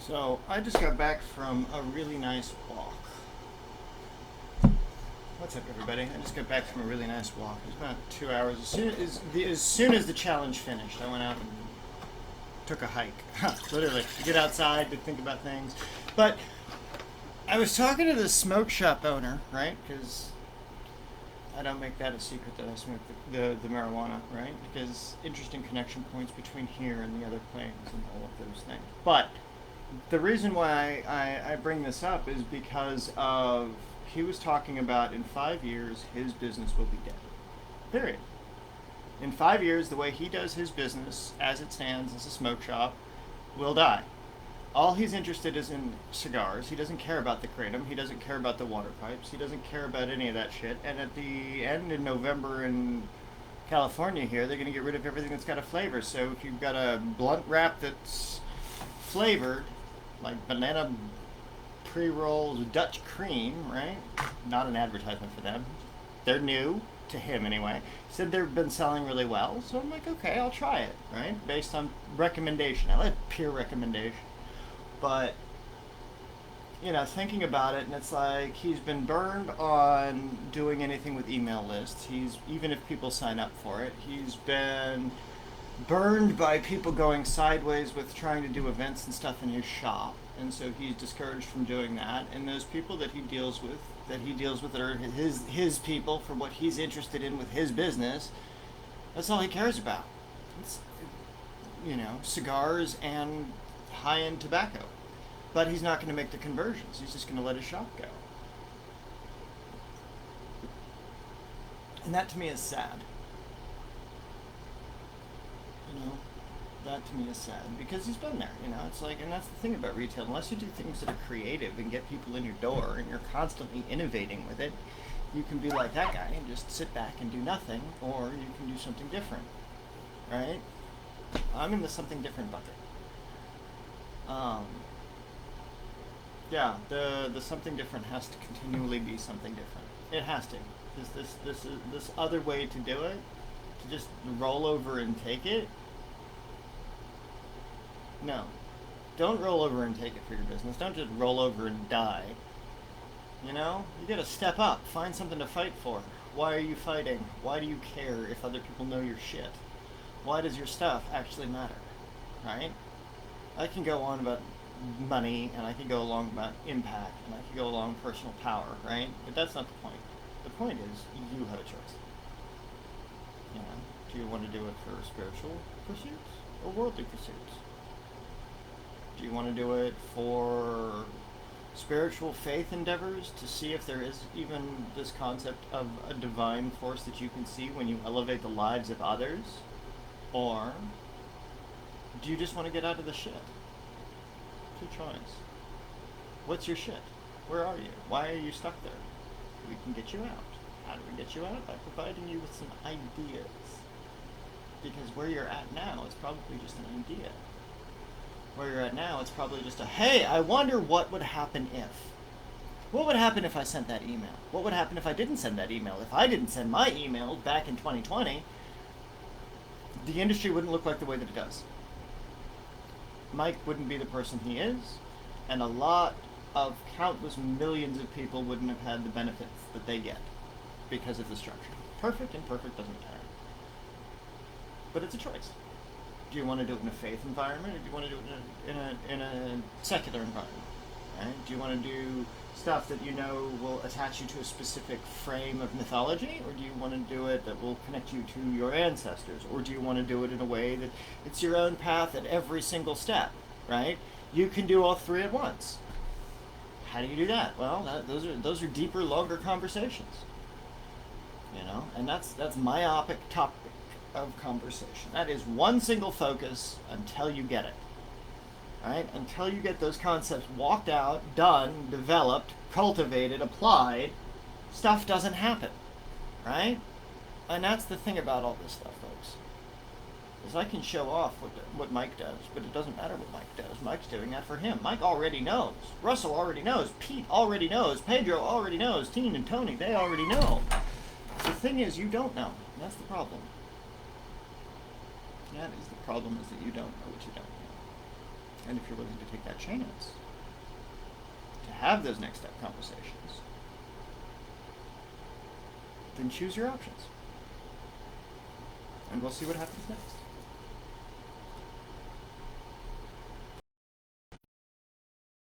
So I just got back from a really nice walk. What's up, everybody? I just got back from a really nice walk. It was about 2 hours. As soon as the challenge finished, I went out and took a hike. Literally, to get outside to think about things. But I was talking to the smoke shop owner, right? Because I don't make that a secret that I smoke the marijuana, right? Because interesting connection points between here and the other planes and all of those things. But the reason why I bring this up is because of he was talking about in 5 years his business will be dead. Period. In 5 years, the way he does his business as it stands as a smoke shop will die. All he's interested is in cigars. He doesn't care about the kratom. He doesn't care about the water pipes. He doesn't care about any of that shit. And at the end in November in California here, they're going to get rid of everything that's got a flavor. So if you've got a blunt wrap that's flavored, like banana pre-rolled Dutch cream, right? Not an advertisement for them. They're new to him anyway. Said they've been selling really well, so I'm like, okay, I'll try it, right? Based on recommendation. I like peer recommendation, but thinking about it, and it's like he's been burned on doing anything with email lists. He's even if people sign up for it, he's been burned by people going sideways with trying to do events and stuff in his shop, and so he's discouraged from doing that. And those people that he deals with are his people for what he's interested in with his business. That's all he cares about. It's, cigars and high-end tobacco. But he's not going to make the conversions. He's just going to let his shop go. And that to me is sad. That to me is sad because he's been there. It's like, and that's the thing about retail. Unless you do things that are creative and get people in your door, and you're constantly innovating with it, you can be like that guy and just sit back and do nothing, or you can do something different, right? I'm in the something different bucket. Yeah, the something different has to continually be something different. It has to. This other way to do it, to just roll over and take it. No. Don't roll over and take it for your business. Don't just roll over and die. You gotta step up. Find something to fight for. Why are you fighting? Why do you care if other people know your shit? Why does your stuff actually matter? Right? I can go on about money, and I can go along about impact, and I can go along personal power, right? But that's not the point. The point is, you have a choice. Do you want to do it for spiritual pursuits or worldly pursuits? Do you want to do it for spiritual faith endeavors to see if there is even this concept of a divine force that you can see when you elevate the lives of others? Or do you just want to get out of the shit? Two choice. What's your shit? Where are you? Why are you stuck there? We can get you out. How do we get you out? By providing you with some ideas. Because where you're at now is probably just an idea. Where you're at now, it's probably just a, hey, I wonder what would happen if. What would happen if I sent that email? What would happen if I didn't send that email? If I didn't send my email back in 2020, the industry wouldn't look like the way that it does. Mike wouldn't be the person he is, and a lot of countless millions of people wouldn't have had the benefits that they get because of the structure. Perfect and perfect doesn't matter. But it's a choice. Do you want to do it in a faith environment, or do you want to do it in a secular environment? Right? Do you want to do stuff that will attach you to a specific frame of mythology, or do you want to do it that will connect you to your ancestors, or do you want to do it in a way that it's your own path at every single step? Right? You can do all three at once. How do you do that? Well, those are deeper, longer conversations. And that's myopic topic of conversation. That is one single focus until you get it. Right? Until you get those concepts walked out, done, developed, cultivated, applied, stuff doesn't happen. Right? And that's the thing about all this stuff, folks. Is I can show off what Mike does, but it doesn't matter what Mike does. Mike's doing that for him. Mike already knows. Russell already knows. Pete already knows. Pedro already knows. Teen and Tony, they already know. The thing is, you don't know. That's the problem. That is the problem, is that you don't know what you don't know. And if you're willing to take that chance, to have those next step conversations, then choose your options. And we'll see what happens next.